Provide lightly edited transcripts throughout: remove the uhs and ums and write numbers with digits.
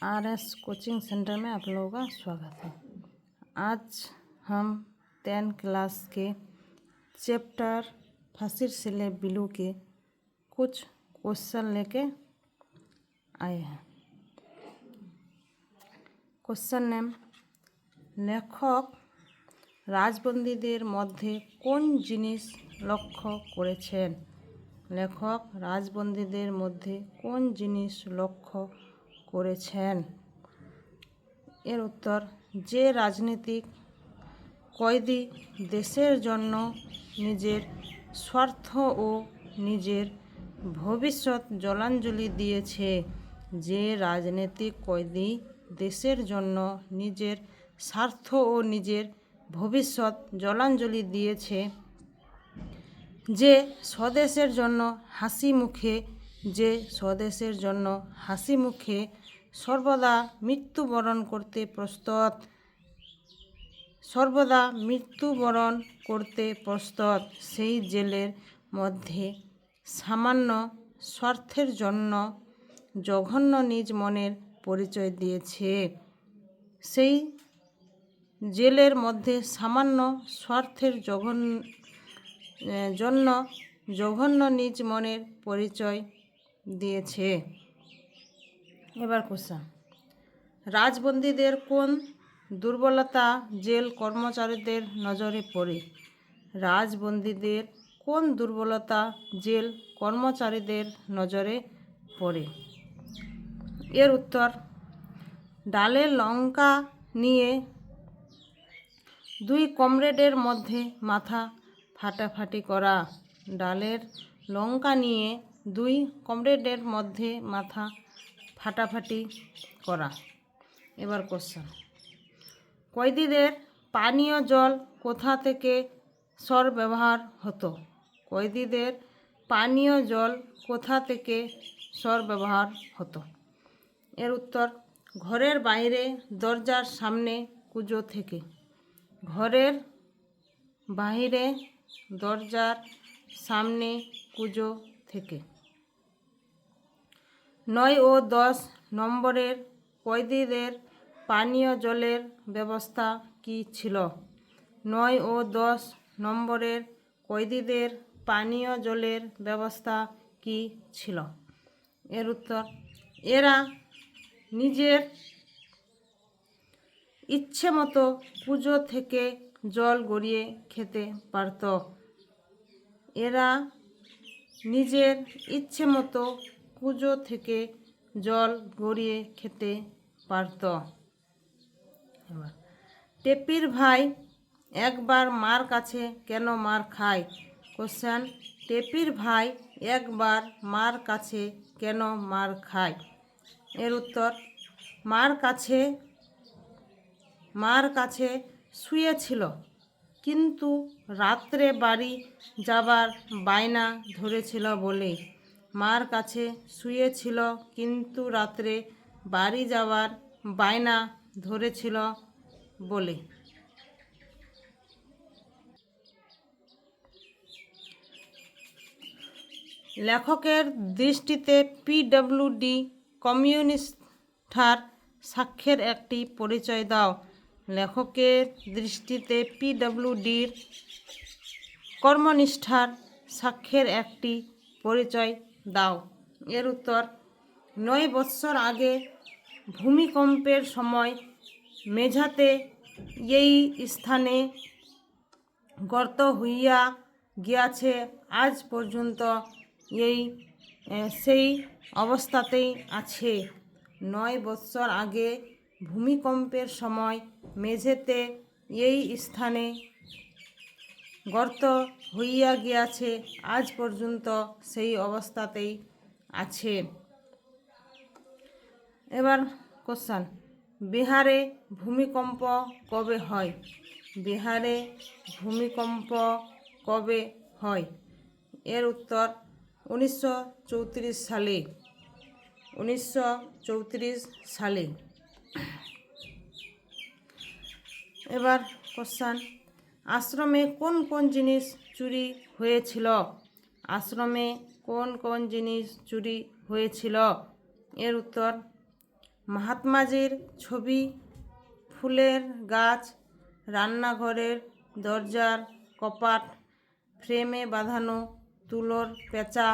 RS coaching centre में आप लोगों का स्वागत है। आज हम 10 क्लास के चैप्टर फसिर सिले बिलू के कुछ क्वेश्चन लेके आए हैं। क्वेश्चन नेम, लेखक রাজবন্দীদের মধ্যে কোন জিনিস লক্ষ্য করেছেন? লেখক রাজবন্দীদের মধ্যে কোন জিনিস লক্ষ্য করেছেন? এর উত্তর, যে রাজনৈতিক কয়েদি দেশের জন্য নিজের স্বার্থ ও নিজের ভবিষ্যৎ জলাঞ্জলি দিয়েছে। যে রাজনৈতিক কয়েদি দেশের জন্য নিজের স্বার্থ ও নিজের ভবিষ্যৎ জলাঞ্জলি দিয়েছে, যে স্বদেশের জন্য হাসি মুখে সর্বদা মৃত্যুবরণ করতে প্রস্তুত, সেই জেলের মধ্যে সামান্য স্বার্থের জন্য জঘন্য নিজ মনের পরিচয় দিয়েছে। সেই জেলের মধ্যে সামান্য স্বার্থের জন্য জঘন্য নিজ মনের পরিচয় দিয়েছে। এবার কোশ্চেন, রাজবন্দীদের কোন দুর্বলতা জেল কর্মচারীদের নজরে পড়ে? রাজবন্দীদের কোন দুর্বলতা জেল কর্মচারীদের নজরে পড়ে? এর উত্তর, ডালে লঙ্কা নিয়ে দুই কমরেডের মধ্যে মাথা ফাটাফাটি করা। ডালের লঙ্কা নিয়ে দুই কমরেডের মধ্যে মাথা ফাটাফাটি করা। এবার কোশ্চেন, কয়েদিদের পানীয় জল কোথা থেকে সরবরাহ হতো? কয়েদিদের পানীয় জল কোথা থেকে সরবরাহ হতো? এর উত্তর, ঘরের বাইরে দরজার সামনে কুজো থেকে। ঘরের বাইরে দরজার সামনে কুজো থেকে। 9 ও 10 নম্বরের কয়েদিদের পানীয় জলের ব্যবস্থা কী ছিল? 9 ও 10 নম্বরের কয়েদিদের পানীয় জলের ব্যবস্থা কী ছিল? এর উত্তর, এরা নিজের ইচ্ছে মতো কুজো থেকে জল গড়িয়ে খেতে পারত। এরা নিজের ইচ্ছে মতো কুজো থেকে জল গড়িয়ে খেতে পারত। এবার, টেপির ভাই একবার মার কাছে কেন মার খায়? কোশ্চেন, টেপির ভাই একবার মার কাছে কেন মার খায়? এর উত্তর, মার কাছে শুয়েছিল, কিন্তু রাত্রে বাড়ি যাবার বায়না ধরেছিল বলে। মার কাছে শুয়েছিল, কিন্তু রাত্রে বাড়ি যাওয়ার বায়না ধরেছিল বলে। লেখকের দৃষ্টিতে পিডব্লিউডি কর্মনিষ্ঠার সাক্ষ্যের একটি পরিচয় দাও। লেখকের দৃষ্টিতে পিডব্লিউডির কর্মনিষ্ঠার সাক্ষ্যের একটি পরিচয় দাও। এর উত্তর, 9 বৎসর আগে ভূমিকম্পের সময় মেঝাতে এই স্থানে গর্ত হইয়া গিয়াছে, আজ পর্যন্ত সেই অবস্থাতেই আছে। 9 বৎসর আগে ভূমিকম্পের সময় মেঝেতে এই স্থানে গর্ত হইয়া গিয়াছে, আজ পর্যন্ত সেই অবস্থাতেই আছে। এবার কোশ্চেন, বিহারে ভূমিকম্প কবে হয়? বিহারে ভূমিকম্প কবে হয়? এর উত্তর, 1934 সালে। 1934 সালে। এবার কোশ্চেন, আশ্রমে কোন কোন জিনিস চুরি হয়েছিল? আশ্রমে কোন কোন জিনিস চুরি হয়েছিল? এর উত্তর, মহাত্মাজির ছবি, ফুলের গাছ, রান্নাঘরের দরজার কপাট, ফ্রেমে বাঁধানো তুলোর পেঁচা,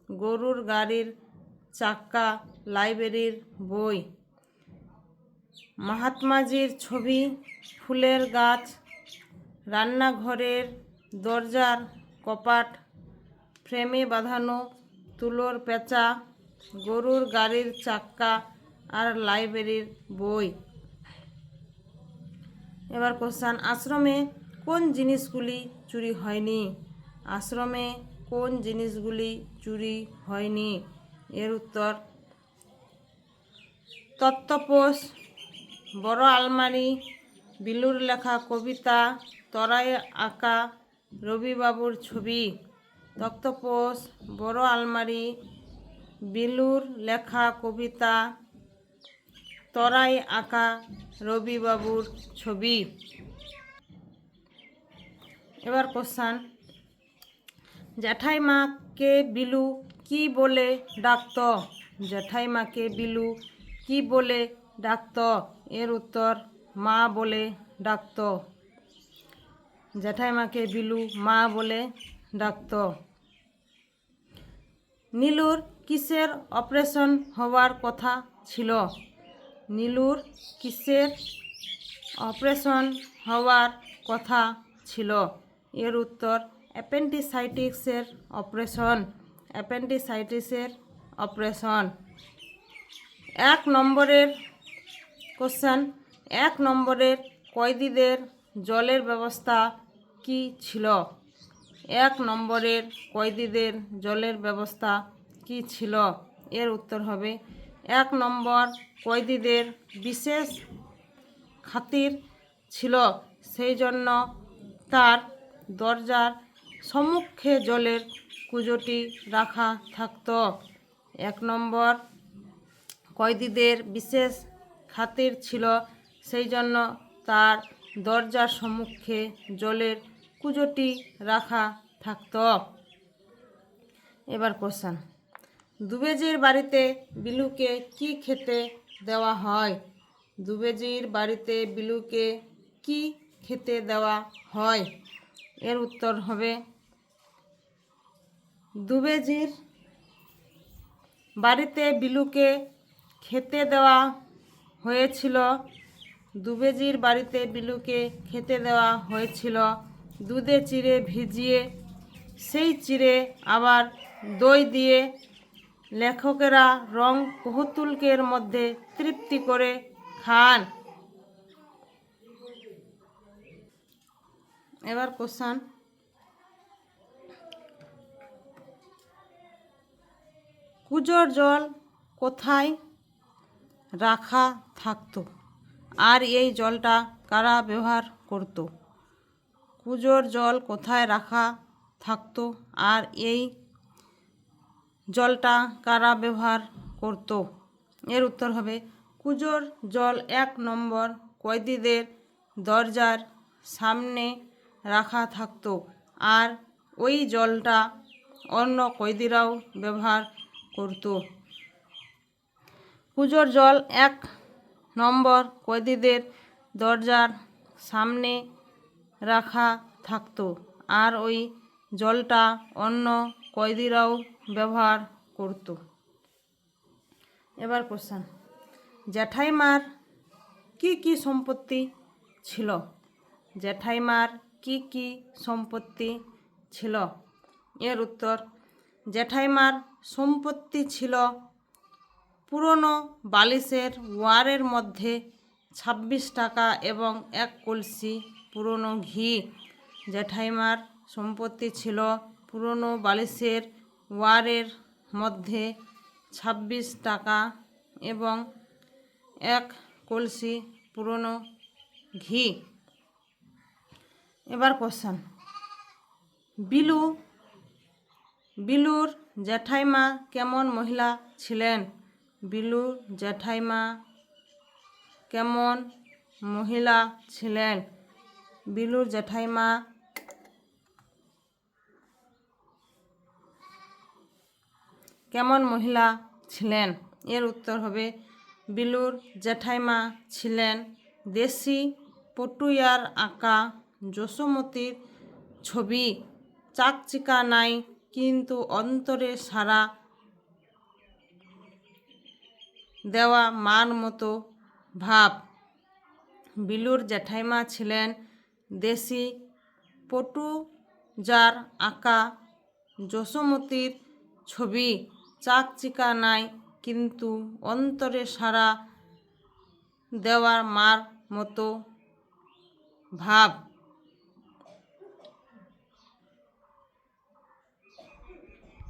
গরুর গাড়ির চাক্কা, লাইব্রেরির বই। মহাত্মাজির ছবি, ফুলের গাছ, রান্নাঘরের দরজার কপাট, ফ্রেমে বাঁধানো তুলোর পেঁচা, গরুর গাড়ির চাক্কা আর লাইব্রেরির বই। এবার কোশ্চেন, আশ্রমে কোন জিনিসগুলি চুরি হয়নি? আশ্রমে কোন জিনিসগুলি চুরি হয়নি? এর উত্তর তক্তপোষ, বড় আলমারি, বিলুর লেখা কবিতা, তরাই আঁকা রবিবাবুর ছবি। তক্তপোষ, বড় আলমারি, বিলুর লেখা কবিতা, তরাই আঁকা রবিবাবুর ছবি। এবার কোশ্চেন, জ্যাঠাইমাকে বিলু কি বলে ডাকত? জ্যাঠাইমাকে বিলু কি বলে ডাকত? এর উত্তর মা বলে ডাকত। জ্যাঠাইমাকে বিলু মা বলে ডাকত। নীলুর কিসের অপারেশন হওয়ার কথা ছিল? নীলুর কিসের অপারেশন হওয়ার কথা ছিল? এর উত্তর অ্যাপেন্ডিসাইটিসের অপারেশন। অ্যাপেন্ডিসাইটিসের অপারেশন। 1 নম্বরের কোশ্চেন, 1 নম্বরের কয়েদিদের জলের ব্যবস্থা কি ছিল? 1 নম্বরের কয়েদিদের জলের ব্যবস্থা কি ছিল? এর উত্তর হবে 1 নম্বর কয়েদিদের বিশেষ খাতির ছিল, সেই জন্য তার দরজার সম্মুখে জলের কুজোটি রাখা থাকত। 1 নম্বর কয়েদিদের বিশেষ খাতির ছিল, সেই জন্য তার দরজার সম্মুখে জলের কুজোটি রাখা থাকত। এবার কোশ্চেন, দুবেজির বাড়িতে বিলুকে কি খেতে দেওয়া হয়? দুবেজির বাড়িতে বিলুকে কি খেতে দেওয়া হয়? এর উত্তর হবে দুবেজির বাড়িতে বিলুকে খেতে দেওয়া হয়েছিল, দুবেজির বাড়িতে বিলুকে খেতে দেওয়া হয়েছিল দুধে চিড়ে ভিজিয়ে, সেই চিড়ে আবার দই দিয়ে লেখকেরা রং কৌতুকের মধ্যে তৃপ্তি করে খান। এবার কোশ্চেন, কুজোর জল কোথায় রাখা থাকতো আর এই জলটা কারা ব্যবহার করত? কুজোর জল কোথায় রাখা থাকতো আর এই জলটা কারা ব্যবহার করত? এর উত্তর হবে কুজোর জল 1 নম্বর কয়েদিদের দরজার সামনে রাখা থাকতো আর ওই জলটা অন্য কয়েদিরাও ব্যবহার করত। কুজোর জল 1 নম্বর কয়েদিদের দরজার সামনে রাখা থাকতো আর ওই জলটা অন্য কয়েদিরাও ব্যবহার করত। এবার কোশ্চেন, জ্যাঠাইমার কি কি সম্পত্তি ছিল? জ্যাঠাইমার কি কি সম্পত্তি ছিল? এর উত্তর জ্যাঠাইমার সম্পত্তি ছিল পুরনো বালিশের ওয়ারের মধ্যে 26 টাকা এবং 1 কলসি পুরনো ঘি। জ্যাঠাইমার সম্পত্তি ছিল পুরনো বালিশের ওয়ারের মধ্যে 26 টাকা এবং 1 কলসি পুরনো ঘি। এবার কোশ্চেন, বিলুর জ্যাঠাইমা কেমন মহিলা ছিলেন? বিলুর জ্যাঠাইমা কেমন মহিলা ছিলেন? বিলুর জ্যাঠাইমা কেমন মহিলা ছিলেন? এর উত্তর হবে বিলুর জ্যাঠাইমা ছিলেন দেশি পটুয়ার আঁকা যশোমতীর ছবি, চাকচিকা নাই কিন্তু অন্তরে সারা দেওয়া মার মতো ভাব। বিলুর জ্যাঠাইমা ছিলেন দেশি পটুজার আঁকা যশোমতীর ছবি, চাকচিকা নাই কিন্তু অন্তরে সারা দেওয়ার মার মতো ভাব।